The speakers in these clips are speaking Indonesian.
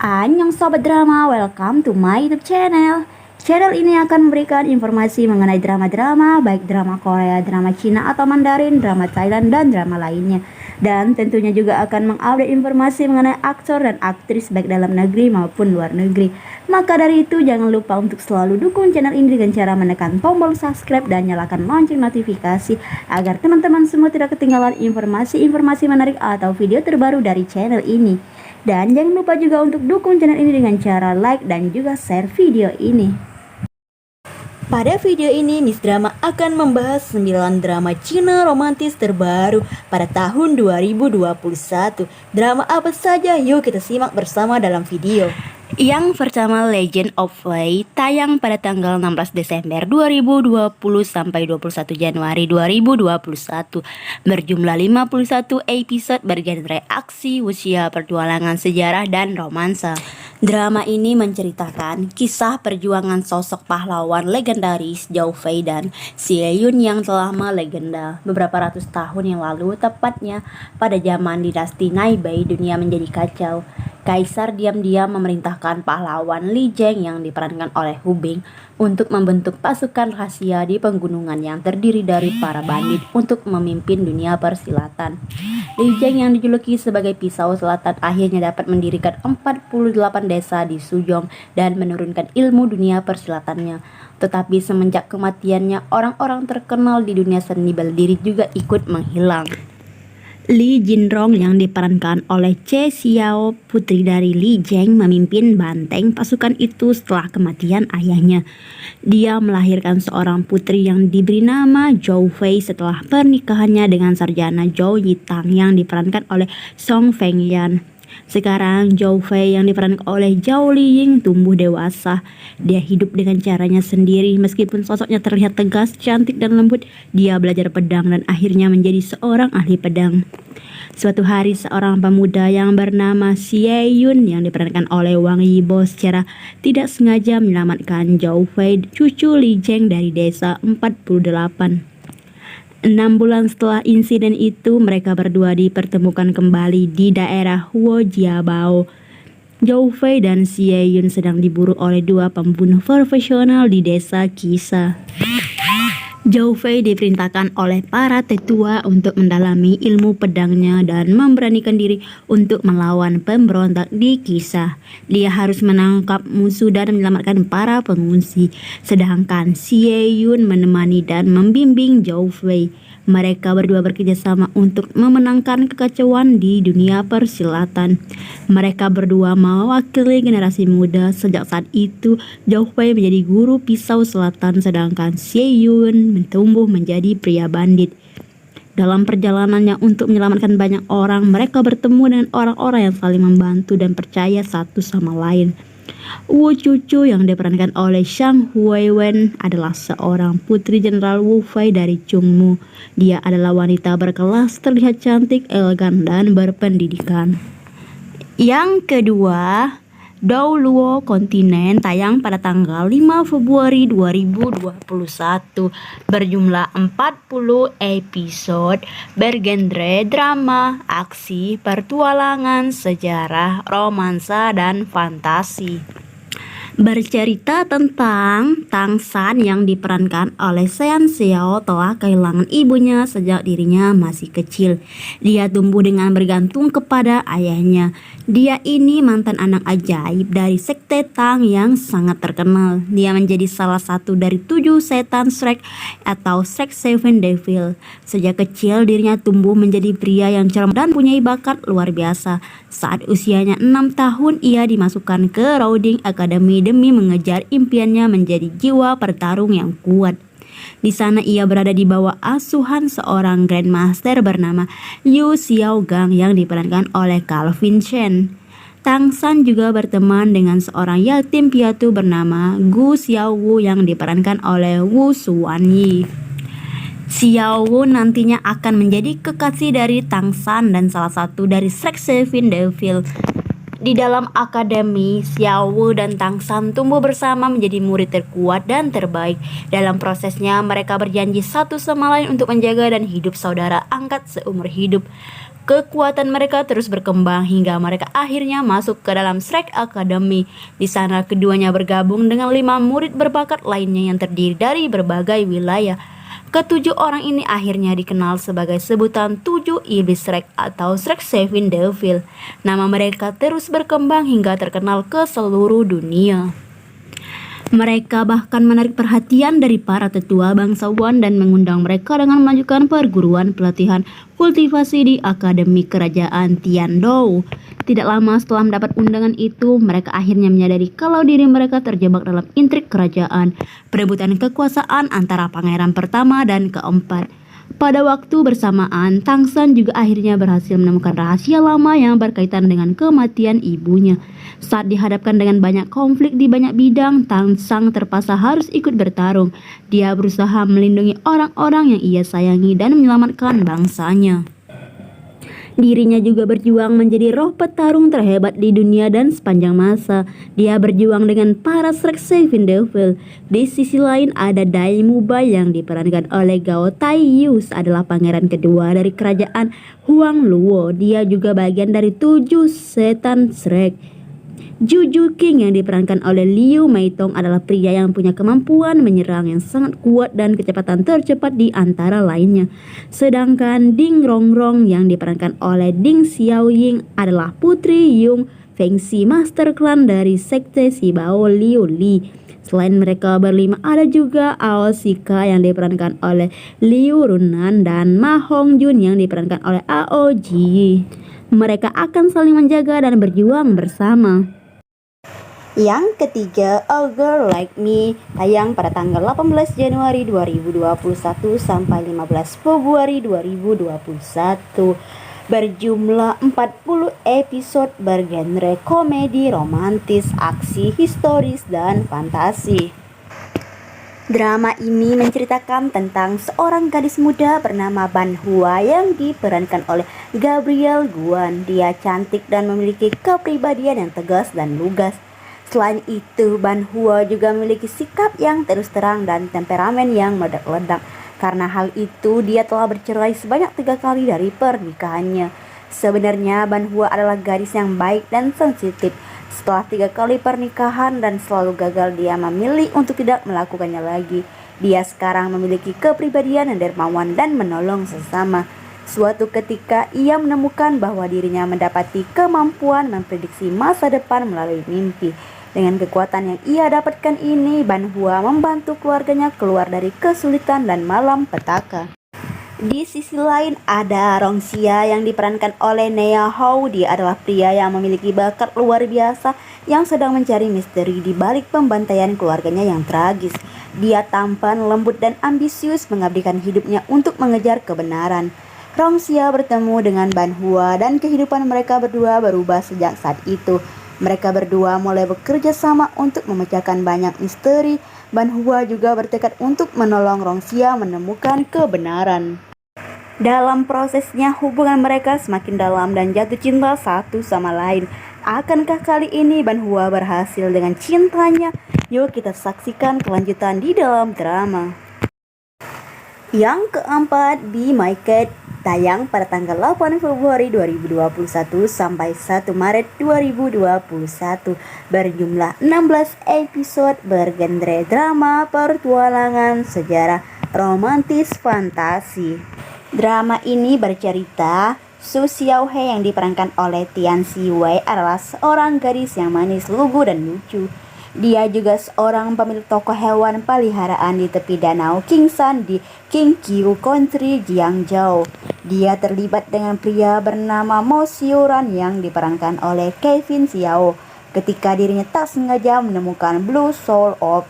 Annyeong Sobat Drama, welcome to my YouTube channel. Channel ini akan memberikan informasi mengenai drama-drama, baik drama Korea, drama Cina atau Mandarin, drama Thailand, dan drama lainnya. Dan tentunya juga akan mengupdate informasi mengenai aktor dan aktris baik dalam negeri maupun luar negeri. Maka dari itu jangan lupa untuk selalu dukung channel ini dengan cara menekan tombol subscribe dan nyalakan lonceng notifikasi agar teman-teman semua tidak ketinggalan informasi-informasi menarik atau video terbaru dari channel ini. Dan jangan lupa juga untuk dukung channel ini dengan cara like dan juga share video ini. Pada video ini, Miss Drama akan membahas 9 drama Cina romantis terbaru pada tahun 2021. Drama apa saja? Yuk kita simak bersama dalam video. Yang pertama, Legend of Fei, tayang pada tanggal 16 Desember 2020 sampai 21 Januari 2021. Berjumlah 51 episode bergenre aksi, usia, pertualangan, sejarah, dan romansa. Drama ini menceritakan kisah perjuangan sosok pahlawan legendaris Zhao Fei dan Xie Yun yang telah melegenda. Beberapa ratus tahun yang lalu, tepatnya pada zaman dinasti Nai-Bei, dunia menjadi kacau. Kaisar diam-diam memerintahkan pahlawan Li Zheng yang diperankan oleh Hu Bing untuk membentuk pasukan rahasia di pegunungan yang terdiri dari para bandit untuk memimpin dunia persilatan. Li Zheng yang dijuluki sebagai pisau selatan akhirnya dapat mendirikan 48 desa di Suzhou dan menurunkan ilmu dunia persilatannya. Tetapi semenjak kematiannya, orang-orang terkenal di dunia seni bela diri juga ikut menghilang. Li Jinrong yang diperankan oleh Che Xiao, putri dari Li Zheng, memimpin banteng pasukan itu setelah kematian ayahnya. Dia melahirkan seorang putri yang diberi nama Zhao Fei setelah pernikahannya dengan sarjana Zhao Yitang yang diperankan oleh Song Fengyan. Sekarang Zhao Fei yang diperankan oleh Zhao Liying tumbuh dewasa. Dia hidup dengan caranya sendiri. Meskipun sosoknya terlihat tegas, cantik, dan lembut, dia belajar pedang dan akhirnya menjadi seorang ahli pedang. Suatu hari seorang pemuda yang bernama Xie Yun yang diperankan oleh Wang Yibo secara tidak sengaja menyelamatkan Zhao Fei, cucu Li Zheng, dari desa 48. 6 bulan setelah insiden itu, mereka berdua dipertemukan kembali di daerah Huojiabao. Zhao Fei dan Xie Yun sedang diburu oleh 2 pembunuh profesional di desa Qisha. Zhao Fei diperintahkan oleh para tetua untuk mendalami ilmu pedangnya dan memberanikan diri untuk melawan pemberontak di Qisha. Dia harus menangkap musuh dan menyelamatkan para pengungsi, sedangkan Xie Yun menemani dan membimbing Zhao Fei. Mereka berdua bekerja sama untuk memenangkan kekacauan di dunia persilatan. Mereka berdua mewakili generasi muda. Sejak saat itu, Zhao Fei menjadi guru pisau selatan, sedangkan Xie Yun tumbuh menjadi pria bandit. Dalam perjalanannya untuk menyelamatkan banyak orang, mereka bertemu dengan orang-orang yang saling membantu dan percaya satu sama lain. Wu Cucu yang diperankan oleh Shang Huiwen adalah seorang putri Jenderal Wu Fei dari Chungmu. Dia adalah wanita berkelas, terlihat cantik, elegan, dan berpendidikan. Yang kedua, Dou Luo Kontinen, tayang pada tanggal 5 Februari 2021. Berjumlah 40 episode, bergenre drama, aksi, pertualangan, sejarah, romansa, dan fantasi. Bercerita tentang Tang San yang diperankan oleh Sean Xiao telah kehilangan ibunya sejak dirinya masih kecil. Dia tumbuh dengan bergantung kepada ayahnya. Dia ini mantan anak ajaib dari sekte Tang yang sangat terkenal. Dia menjadi salah satu dari 7 setan Shrek atau Shrek Seven Devil. Sejak kecil dirinya tumbuh menjadi pria yang cermat dan punya bakat luar biasa. Saat usianya 6 tahun, ia dimasukkan ke Routing Academy demi mengejar impiannya menjadi jiwa pertarung yang kuat. Di sana ia berada di bawah asuhan seorang Grandmaster bernama Liu Xiaogang yang diperankan oleh Calvin Chen. Tang San juga berteman dengan seorang yatim piatu bernama Gu Xiaowu yang diperankan oleh Wu Xuanyi. Xiaowu nantinya akan menjadi kekasih dari Tang San dan salah satu dari Shrek Seven Devil. Di dalam akademi, Xiaowu dan Tang San tumbuh bersama menjadi murid terkuat dan terbaik. Dalam prosesnya, mereka berjanji satu sama lain untuk menjaga dan hidup saudara angkat seumur hidup. Kekuatan mereka terus berkembang hingga mereka akhirnya masuk ke dalam Shrek Academy. Di sana keduanya bergabung dengan 5 murid berbakat lainnya yang terdiri dari berbagai wilayah. Ketujuh orang ini akhirnya dikenal sebagai sebutan 7 iblis Shrek atau Shrek Seven Devil. Nama mereka terus berkembang hingga terkenal ke seluruh dunia. Mereka bahkan menarik perhatian dari para tetua bangsawan dan mengundang mereka dengan melanjutkan perguruan pelatihan kultivasi di Akademi Kerajaan Tiandou. Tidak lama setelah mendapat undangan itu, mereka akhirnya menyadari kalau diri mereka terjebak dalam intrik kerajaan, perebutan kekuasaan antara pangeran pertama dan keempat. Pada waktu bersamaan, Tang San juga akhirnya berhasil menemukan rahasia lama yang berkaitan dengan kematian ibunya. Saat dihadapkan dengan banyak konflik di banyak bidang, Tang San terpaksa harus ikut bertarung. Dia berusaha melindungi orang-orang yang ia sayangi dan menyelamatkan bangsanya. Dirinya juga berjuang menjadi roh petarung terhebat di dunia dan sepanjang masa. Dia berjuang dengan para Shrek Seven Devil. Di sisi lain ada Dai Mubai yang diperankan oleh Gao Taiyus, adalah pangeran kedua dari kerajaan Huang Luo. Dia juga bagian dari 7 setan Shrek. Juju King yang diperankan oleh Liu Meitong adalah pria yang punya kemampuan menyerang yang sangat kuat dan kecepatan tercepat di antara lainnya. Sedangkan Ding Rongrong yang diperankan oleh Ding Xiaoying adalah putri Yung Fengxi, master clan dari sekte Sibao Liu Li. Selain mereka berlima ada juga Ao Sika yang diperankan oleh Liu Runan dan Ma Hongjun yang diperankan oleh Ao Ji. Mereka akan saling menjaga dan berjuang bersama. Yang ketiga, A Girl Like Me, tayang pada tanggal 18 Januari 2021 sampai 15 Februari 2021. Berjumlah 40 episode bergenre komedi, romantis, aksi, historis, dan fantasi. Drama ini menceritakan tentang seorang gadis muda bernama Ban Hua yang diperankan oleh Gabriel Guan. Dia cantik dan memiliki kepribadian yang tegas dan lugas. Selain itu, Ban Hua juga memiliki sikap yang terus terang dan temperamen yang meledak-ledak. Karena hal itu, dia telah bercerai sebanyak 3 kali dari pernikahannya. Sebenarnya, Ban Hua adalah gadis yang baik dan sensitif. Setelah 3 kali pernikahan dan selalu gagal, dia memilih untuk tidak melakukannya lagi. Dia sekarang memiliki kepribadian yang dermawan dan menolong sesama. Suatu ketika, ia menemukan bahwa dirinya mendapati kemampuan memprediksi masa depan melalui mimpi. Dengan kekuatan yang ia dapatkan ini, Ban Hua membantu keluarganya keluar dari kesulitan dan malam petaka. Di sisi lain ada Rong Xia yang diperankan oleh Nea Hou. Dia adalah pria yang memiliki bakat luar biasa yang sedang mencari misteri di balik pembantaian keluarganya yang tragis. Dia tampan, lembut, dan ambisius mengabdikan hidupnya untuk mengejar kebenaran. Rong Xia bertemu dengan Ban Hua dan kehidupan mereka berdua berubah sejak saat itu. Mereka berdua mulai bekerja sama untuk memecahkan banyak misteri. Ban Hua juga bertekad untuk menolong Rong Xia menemukan kebenaran. Dalam prosesnya, hubungan mereka semakin dalam dan jatuh cinta satu sama lain. Akankah kali ini Ban Hua berhasil dengan cintanya? Yuk kita saksikan kelanjutan di dalam drama. Yang keempat, Be My Cat, tayang pada tanggal 8 Februari 2021 sampai 1 Maret 2021. Berjumlah 16 episode bergenre drama, petualangan, sejarah, romantis, fantasi. Drama ini bercerita Su Xiaohe yang diperankan oleh Tian Ziwei adalah seorang gadis yang manis, lugu, dan lucu. Dia juga seorang pemilik toko hewan peliharaan di tepi danau Kingshan di Qingqiu Country, Jiangzhou. Dia terlibat dengan pria bernama Mo Xiuran yang diperankan oleh Kevin Xiao ketika dirinya tak sengaja menemukan Blue Soul Orb.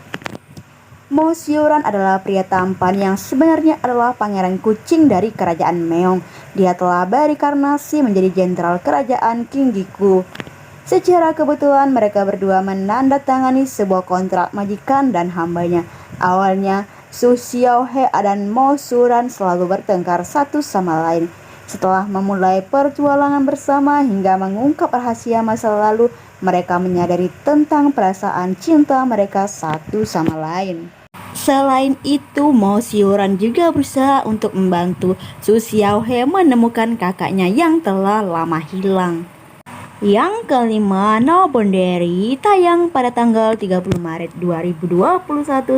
Mo Xiuran adalah pria tampan yang sebenarnya adalah pangeran kucing dari kerajaan Meong. Dia telah bereinkarnasi menjadi jenderal kerajaan Qingqiu. Secara kebetulan mereka berdua menandatangani sebuah kontrak majikan dan hambanya. Awalnya, Su Xiaohe dan Mo Xiuran selalu bertengkar satu sama lain. Setelah memulai perjualan bersama hingga mengungkap rahasia masa lalu, mereka menyadari tentang perasaan cinta mereka satu sama lain. Selain itu, Mo Xiuran juga berusaha untuk membantu Su Xiaohe menemukan kakaknya yang telah lama hilang. Yang kelima, No Boundary tayang pada tanggal 30 Maret 2021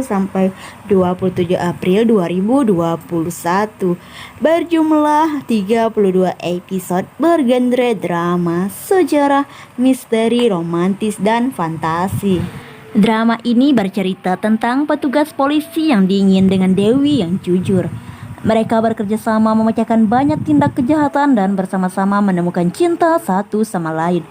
sampai 27 April 2021. Berjumlah 32 episode bergenre drama, sejarah, misteri, romantis, dan fantasi. Drama ini bercerita tentang petugas polisi yang dingin dengan Dewi yang jujur. Mereka bekerja sama memecahkan banyak tindak kejahatan dan bersama-sama menemukan cinta satu sama lain.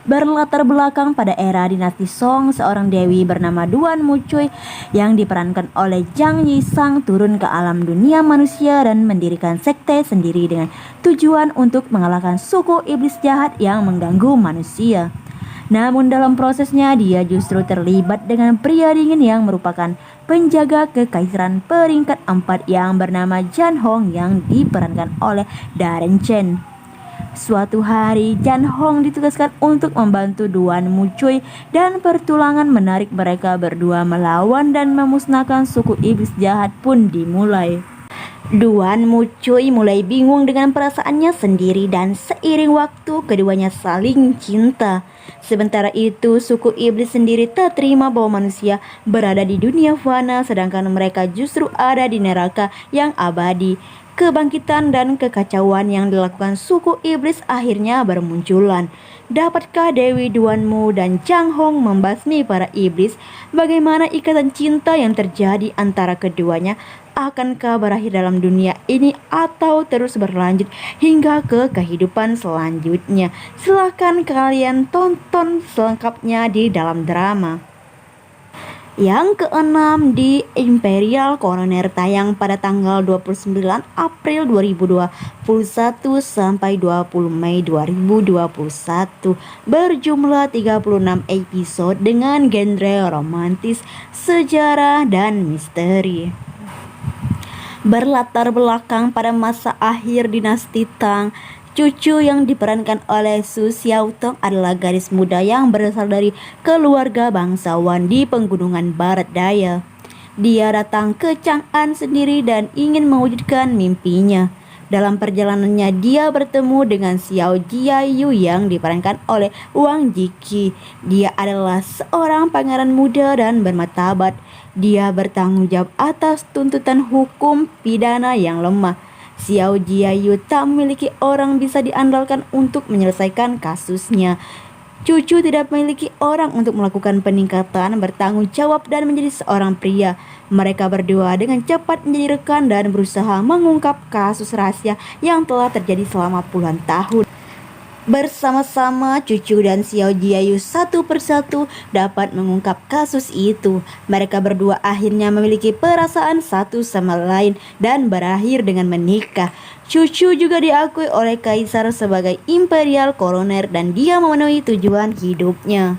Berlatar belakang pada era dinasti Song, seorang dewi bernama Duan Mucui yang diperankan oleh Zhang Yisang turun ke alam dunia manusia dan mendirikan sekte sendiri dengan tujuan untuk mengalahkan suku iblis jahat yang mengganggu manusia. Namun dalam prosesnya dia justru terlibat dengan pria dingin yang merupakan penjaga kekaisaran peringkat 4 yang bernama Jan Hong yang diperankan oleh Darren Chen. Suatu hari Jan Hong ditugaskan untuk membantu Duan Mucui dan pertulangan menarik mereka berdua melawan dan memusnahkan suku iblis jahat pun dimulai. Duan Mucui mulai bingung dengan perasaannya sendiri dan seiring waktu keduanya saling cinta. Sementara itu suku iblis sendiri tak terima bahwa manusia berada di dunia fana sedangkan mereka justru ada di neraka yang abadi. Kebangkitan dan kekacauan yang dilakukan suku iblis akhirnya bermunculan. Dapatkah Dewi Duanmu dan Zhang Hong membasmi para iblis? Bagaimana ikatan cinta yang terjadi antara keduanya? Akankah berakhir dalam dunia ini atau terus berlanjut hingga ke kehidupan selanjutnya? Silahkan kalian tonton selengkapnya di dalam drama. Yang keenam, di Imperial Coroner tayang pada tanggal 29 April 2021 sampai 20 Mei 2021. Berjumlah 36 episode dengan genre romantis, sejarah, dan misteri. Berlatar belakang pada masa akhir dinasti Tang, cucu yang diperankan oleh Su Xiaotong adalah gadis muda yang berasal dari keluarga bangsawan di pegunungan barat daya. Dia datang ke Chang'an sendiri dan ingin mewujudkan mimpinya. Dalam perjalanannya dia bertemu dengan Xiao Jiayu yang diperankan oleh Wang Jiki. Dia adalah seorang pangeran muda dan bermartabat. Dia bertanggung jawab atas tuntutan hukum pidana yang lemah. Xiao Jiayu tak memiliki orang bisa diandalkan untuk menyelesaikan kasusnya. Cucu tidak memiliki orang untuk melakukan peningkatan, bertanggung jawab dan menjadi seorang pria. Mereka berdua dengan cepat menjadi rekan dan berusaha mengungkap kasus rahasia yang telah terjadi selama puluhan tahun. Bersama-sama cucu dan Xiao Jiayu satu persatu dapat mengungkap kasus itu. Mereka berdua akhirnya memiliki perasaan satu sama lain dan berakhir dengan menikah. Cucu juga diakui oleh kaisar sebagai Imperial Coroner dan dia memenuhi tujuan hidupnya.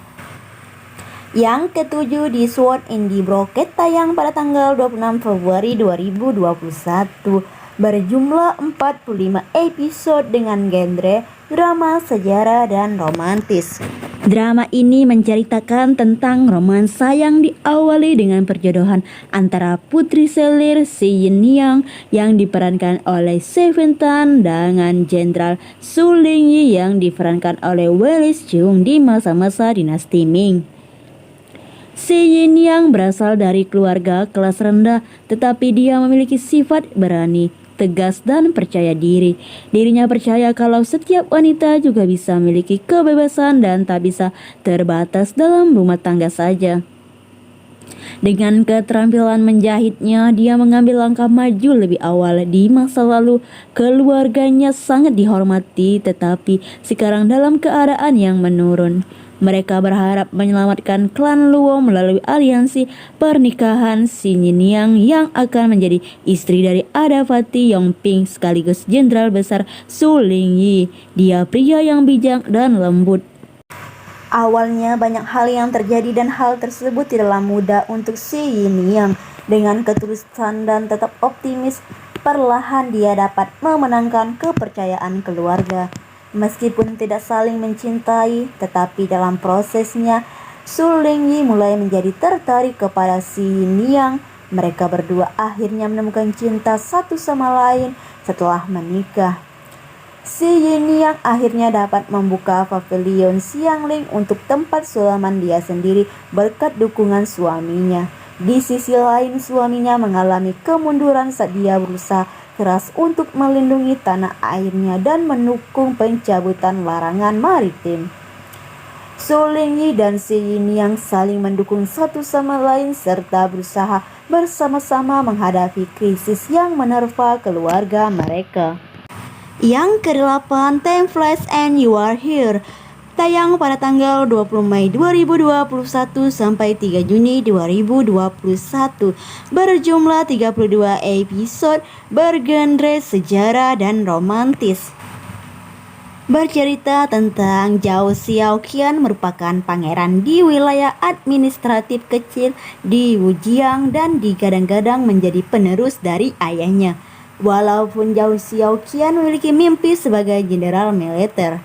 Yang ketujuh, di Sword in the Broken tayang pada tanggal 26 Februari 2021. Berjumlah 45 episode dengan genre drama, sejarah, dan romantis. Drama ini menceritakan tentang romansa yang diawali dengan perjodohan antara putri selir Si Yin yang diperankan oleh Seven Tan dengan Jenderal Su Lingyi yang diperankan oleh Willis Chung di masa-masa dinasti Ming. Si Yin berasal dari keluarga kelas rendah, tetapi dia memiliki sifat berani, tegas, dan percaya diri. Dirinya percaya kalau setiap wanita juga bisa memiliki kebebasan dan tak bisa terbatas dalam rumah tangga saja. Dengan keterampilan menjahitnya, dia mengambil langkah maju lebih awal. Di masa lalu, keluarganya sangat dihormati, tetapi sekarang dalam keadaan yang menurun. Mereka berharap menyelamatkan klan Luo melalui aliansi pernikahan Si Yin yang akan menjadi istri dari Adapati Yongping sekaligus Jenderal Besar Su Lingyi. Dia pria yang bijak dan lembut. Awalnya banyak hal yang terjadi dan hal tersebut tidaklah mudah untuk Si Yin. Dengan ketulusan dan tetap optimis, perlahan dia dapat memenangkan kepercayaan keluarga. Meskipun tidak saling mencintai, tetapi dalam prosesnya Su Lingyi mulai menjadi tertarik kepada Si Yin Mereka berdua akhirnya menemukan cinta satu sama lain setelah menikah. Si Yin yang akhirnya dapat membuka pavilion Xiangling untuk tempat sulaman dia sendiri berkat dukungan suaminya. Di sisi lain, suaminya mengalami kemunduran saat dia berusaha keras untuk melindungi tanah airnya dan mendukung pencabutan larangan maritim. Su Lingyi dan Si Yin yang saling mendukung satu sama lain serta berusaha bersama-sama menghadapi krisis yang menerpa keluarga mereka. Yang ke-8, Time Flies and You Are Here, tayang pada tanggal 20 Mei 2021 sampai 3 Juni 2021, berjumlah 32 episode, bergenre sejarah dan romantis. Bercerita tentang Zhao Xiaoqian merupakan pangeran di wilayah administratif kecil di Wujiang dan digadang-gadang menjadi penerus dari ayahnya. Walaupun Zhao Xiaoqian memiliki mimpi sebagai jenderal militer,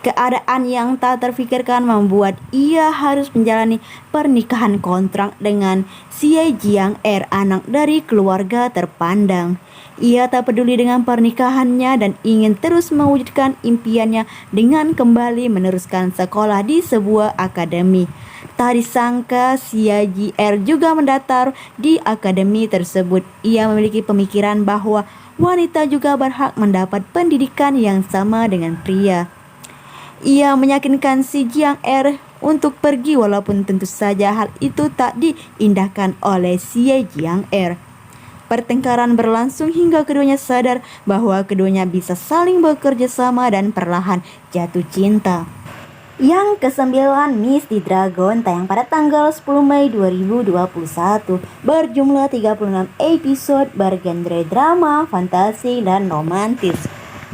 keadaan yang tak terfikirkan membuat ia harus menjalani pernikahan kontrak dengan Xie Jiang-er, anak dari keluarga terpandang. Ia tak peduli dengan pernikahannya dan ingin terus mewujudkan impiannya dengan kembali meneruskan sekolah di sebuah akademi. Tak disangka Xie Jiang-er juga mendaftar di akademi tersebut. Ia memiliki pemikiran bahwa wanita juga berhak mendapat pendidikan yang sama dengan pria. Ia meyakinkan si Jiang-er untuk pergi walaupun tentu saja hal itu tak diindahkan oleh Xie Jiang-er. Pertengkaran berlangsung hingga keduanya sadar bahwa keduanya bisa saling bekerja sama dan perlahan jatuh cinta. Yang ke-9, Misty Dragon, tayang pada tanggal 10 Mei 2021, berjumlah 36 episode, bergenre drama, fantasi, dan romantis.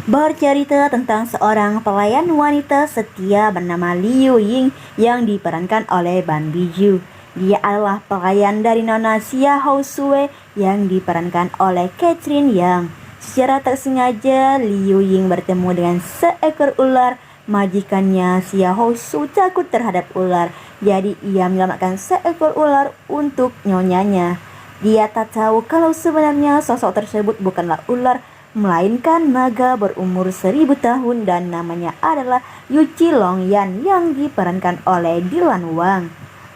Bercerita tentang seorang pelayan wanita setia bernama Liu Ying yang diperankan oleh Ban Biju. Dia adalah pelayan dari Nona Xia Hou Sui yang diperankan oleh Catherine Yang. Secara tak sengaja, Liu Ying bertemu dengan seekor ular. Majikannya Xia Hou Sui takut terhadap ular, jadi ia menyelamatkan seekor ular untuk nyonyanya. Dia tak tahu kalau sebenarnya sosok tersebut bukanlah ular, melainkan naga berumur 1000 tahun dan namanya adalah Yuqi Longyan yang diperankan oleh Dylan Wang.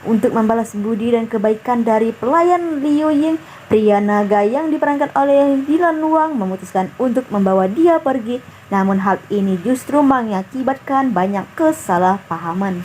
Untuk membalas budi dan kebaikan dari pelayan Liu Ying, pria naga yang diperankan oleh Dylan Wang memutuskan untuk membawa dia pergi. Namun hal ini justru mengakibatkan banyak kesalahpahaman.